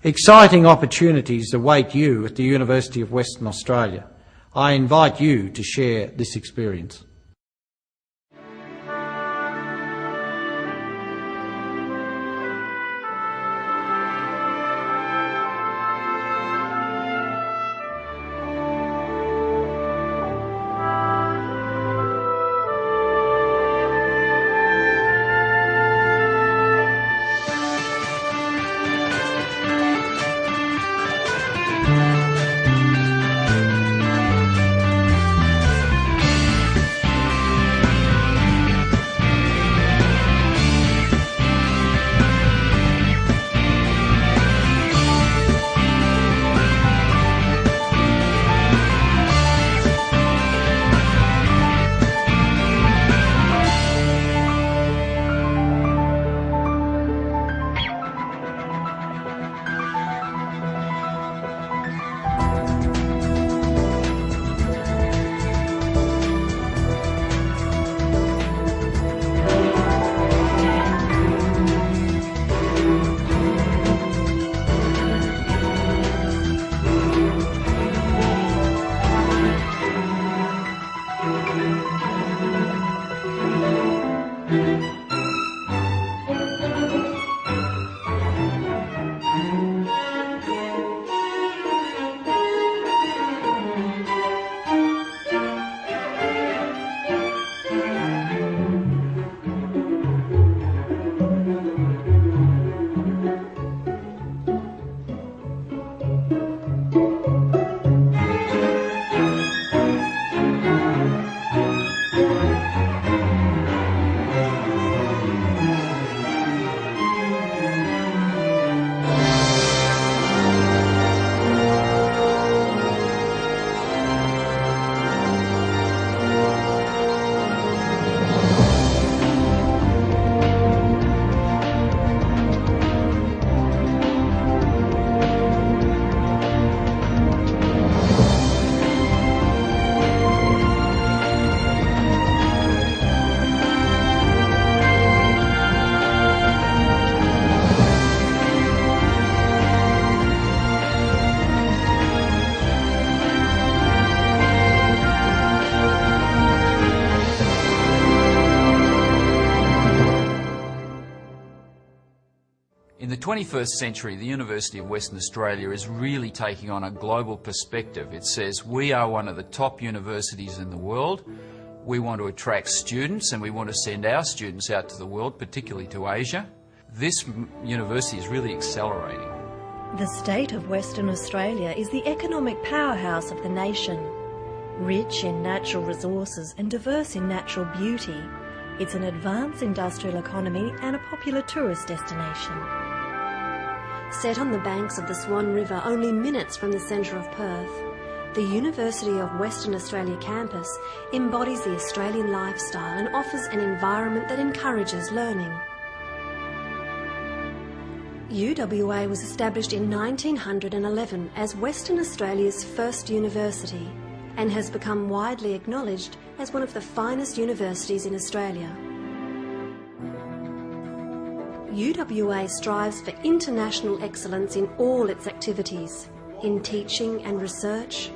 Exciting opportunities await you at the University of Western Australia. I invite you to share this experience. In the 21st century, the University of Western Australia is really taking on a global perspective. It says we are one of the top universities in the world. We want to attract students and we want to send our students out to the world, particularly to Asia. This university is really accelerating. The state of Western Australia is the economic powerhouse of the nation. Rich in natural resources and diverse in natural beauty, it's an advanced industrial economy and a popular tourist destination. Set on the banks of the Swan River, only minutes from the centre of Perth, the University of Western Australia campus embodies the Australian lifestyle and offers an environment that encourages learning. UWA was established in 1911 as Western Australia's first university and has become widely acknowledged as one of the finest universities in Australia. UWA strives for international excellence in all its activities, in teaching and research,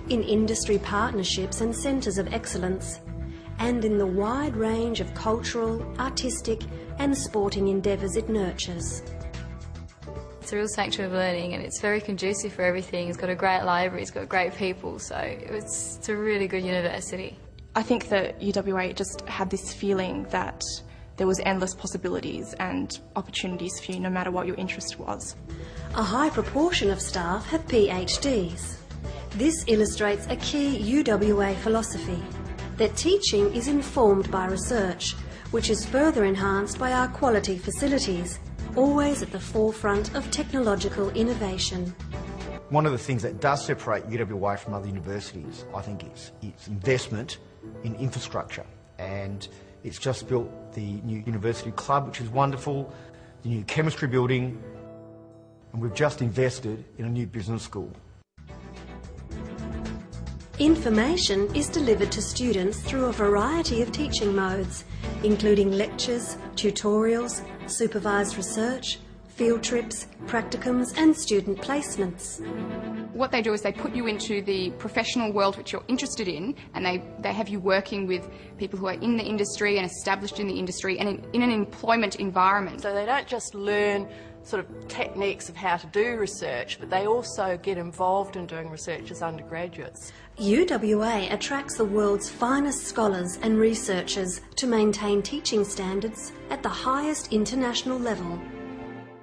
in industry partnerships and centres of excellence, and in the wide range of cultural, artistic and sporting endeavours it nurtures. It's a real sanctuary of learning and it's very conducive for everything. It's got a great library, it's got great people, so it's a really good university. I think that UWA just had this feeling that there was endless possibilities and opportunities for you no matter what your interest was. A high proportion of staff have PhDs. This illustrates a key UWA philosophy, that teaching is informed by research, which is further enhanced by our quality facilities, always at the forefront of technological innovation. One of the things that does separate UWA from other universities, I think, is its investment in infrastructure. And it's just built the new university club, which is wonderful, the new chemistry building, and we've just invested in a new business school. Information is delivered to students through a variety of teaching modes, including lectures, tutorials, supervised research, field trips, practicums and student placements. What they do is they put you into the professional world which you're interested in, and they have you working with people who are in the industry and established in the industry and in an employment environment. So they don't just learn sort of techniques of how to do research, but they also get involved in doing research as undergraduates. UWA attracts the world's finest scholars and researchers to maintain teaching standards at the highest international level.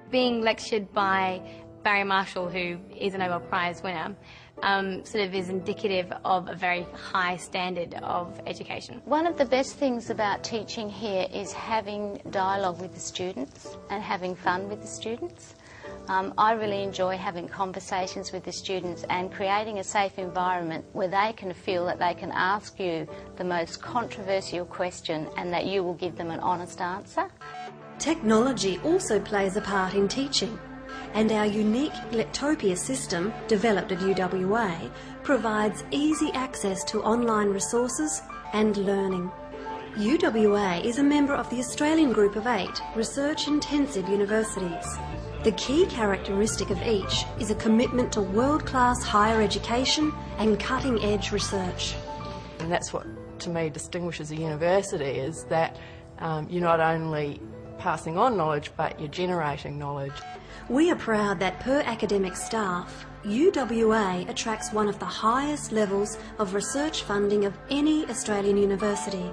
Being lectured by Barry Marshall, who is a Nobel Prize winner, sort of is indicative of a very high standard of education. One of the best things about teaching here is having dialogue with the students and having fun with the students. I really enjoy having conversations with the students and creating a safe environment where they can feel that they can ask you the most controversial question and that you will give them an honest answer. Technology also plays a part in teaching, and our unique Lectopia system, developed at UWA, provides easy access to online resources and learning. UWA is a member of the Australian Group of 8 research-intensive universities. The key characteristic of each is a commitment to world-class higher education and cutting-edge research. And that's what, to me, distinguishes a university, is that you're not only passing on knowledge, but you're generating knowledge. We are proud that per academic staff, UWA attracts one of the highest levels of research funding of any Australian university.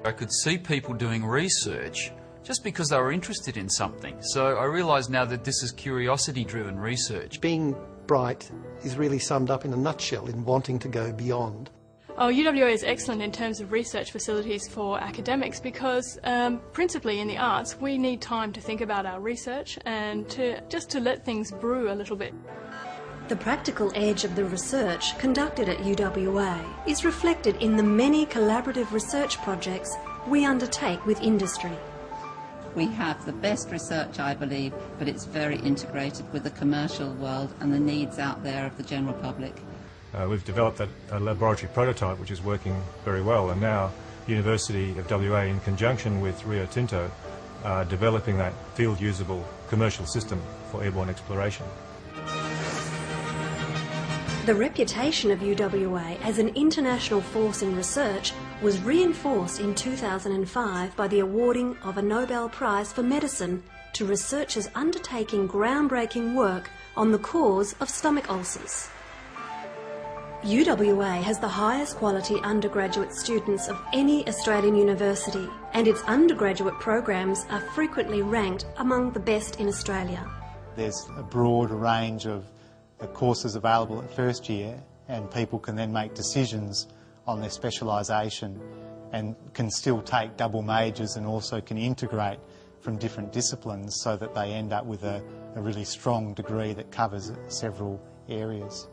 I could see people doing research just because they were interested in something. So I realise now that this is curiosity-driven research. Being bright is really summed up in a nutshell in wanting to go beyond. UWA is excellent in terms of research facilities for academics because, principally in the arts, we need time to think about our research and just to let things brew a little bit. The practical edge of the research conducted at UWA is reflected in the many collaborative research projects we undertake with industry. We have the best research, I believe, but it's very integrated with the commercial world and the needs out there of the general public. We've developed a laboratory prototype which is working very well, and now University of WA, in conjunction with Rio Tinto, are developing that field-usable commercial system for airborne exploration. The reputation of UWA as an international force in research was reinforced in 2005 by the awarding of a Nobel Prize for Medicine to researchers undertaking groundbreaking work on the cause of stomach ulcers. UWA has the highest quality undergraduate students of any Australian university, and its undergraduate programs are frequently ranked among the best in Australia. There's a broad range of courses available at first year, and people can then make decisions on their specialisation and can still take double majors and also can integrate from different disciplines so that they end up with a really strong degree that covers several areas.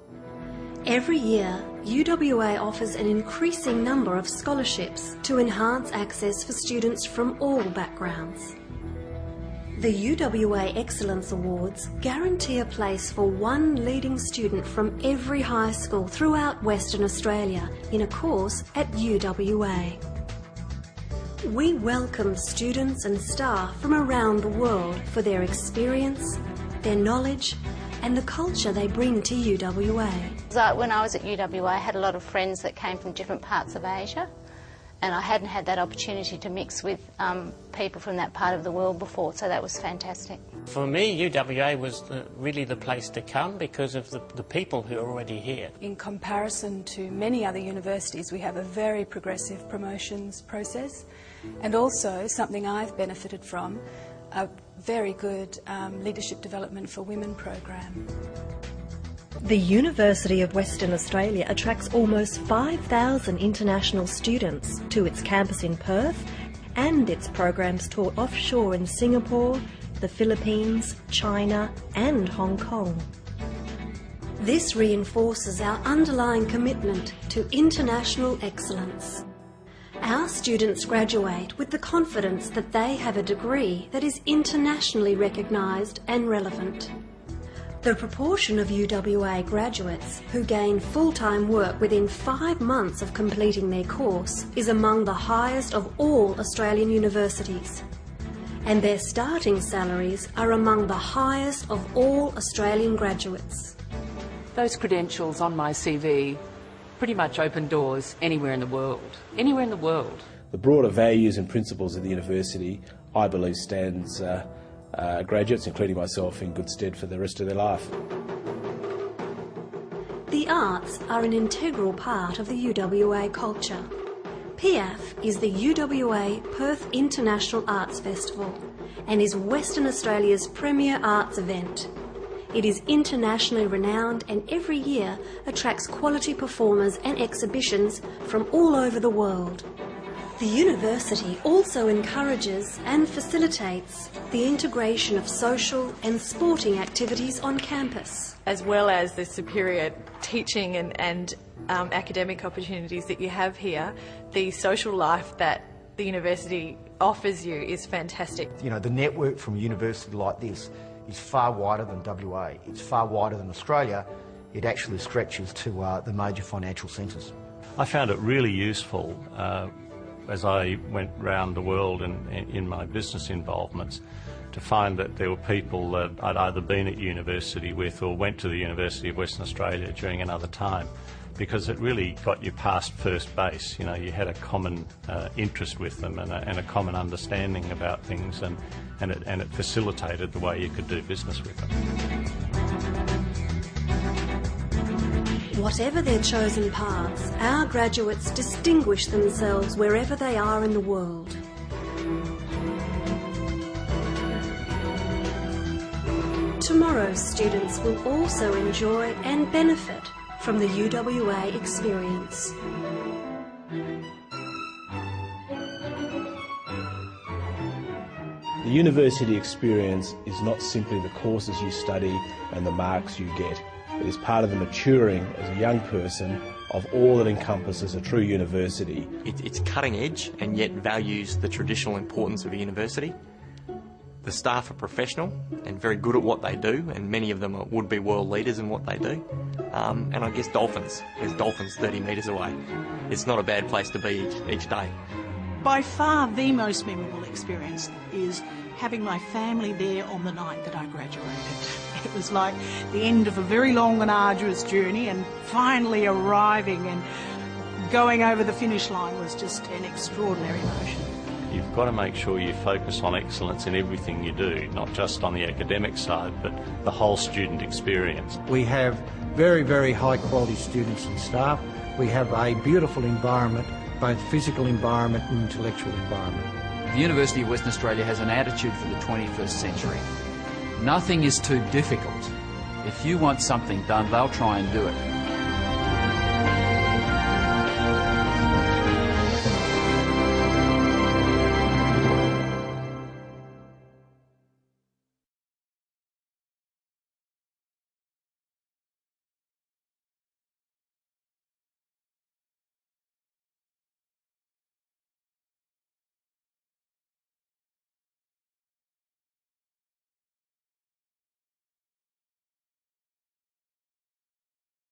Every year, UWA offers an increasing number of scholarships to enhance access for students from all backgrounds. The UWA Excellence Awards guarantee a place for one leading student from every high school throughout Western Australia in a course at UWA. We welcome students and staff from around the world for their experience, their knowledge and the culture they bring to UWA. When I was at UWA, I had a lot of friends that came from different parts of Asia, and I hadn't had that opportunity to mix with people from that part of the world before, so that was fantastic. For me, UWA was really the place to come because of the people who are already here. In comparison to many other universities, we have a very progressive promotions process, and also something I've benefited from, a very good leadership development for women program. The University of Western Australia attracts almost 5,000 international students to its campus in Perth, and its programs taught offshore in Singapore, the Philippines, China and Hong Kong. This reinforces our underlying commitment to international excellence. Our students graduate with the confidence that they have a degree that is internationally recognised and relevant. The proportion of UWA graduates who gain full-time work within 5 months of completing their course is among the highest of all Australian universities. and their starting salaries are among the highest of all Australian graduates. Those credentials on my CV pretty much open doors anywhere in the world. Anywhere in the world. The broader values and principles of the university, I believe, stands graduates, including myself, in good stead for the rest of their life. The arts are an integral part of the UWA culture. PIAF is the UWA Perth International Arts Festival and is Western Australia's premier arts event. It is internationally renowned and every year attracts quality performers and exhibitions from all over the world. The university also encourages and facilitates the integration of social and sporting activities on campus. As well as the superior teaching and academic opportunities that you have here, the social life that the university offers you is fantastic. You know, the network from a university like this is far wider than WA. It's far wider than Australia. It actually stretches to the major financial centres. I found it really useful as I went round the world in my business involvements to find that there were people that I'd either been at university with or went to the University of Western Australia during another time, because it really got you past first base. You know, you had a common interest with them and a common understanding about things, and it facilitated the way you could do business with them. Whatever their chosen paths, our graduates distinguish themselves wherever they are in the world. Tomorrow's students will also enjoy and benefit from the UWA experience. The university experience is not simply the courses you study and the marks you get. It is part of the maturing as a young person of all that encompasses a true university. It's cutting edge and yet values the traditional importance of a university. The staff are professional and very good at what they do, and many of them are would-be world leaders in what they do. And I guess dolphins. There's dolphins 30 metres away. It's not a bad place to be each day. By far the most memorable experience is having my family there on the night that I graduated. It was like the end of a very long and arduous journey, and finally arriving and going over the finish line was just an extraordinary emotion. You've got to make sure you focus on excellence in everything you do, not just on the academic side, but the whole student experience. We have very, very high quality students and staff. We have a beautiful environment, both physical environment and intellectual environment. The University of Western Australia has an attitude for the 21st century. Nothing is too difficult. If you want something done, they'll try and do it.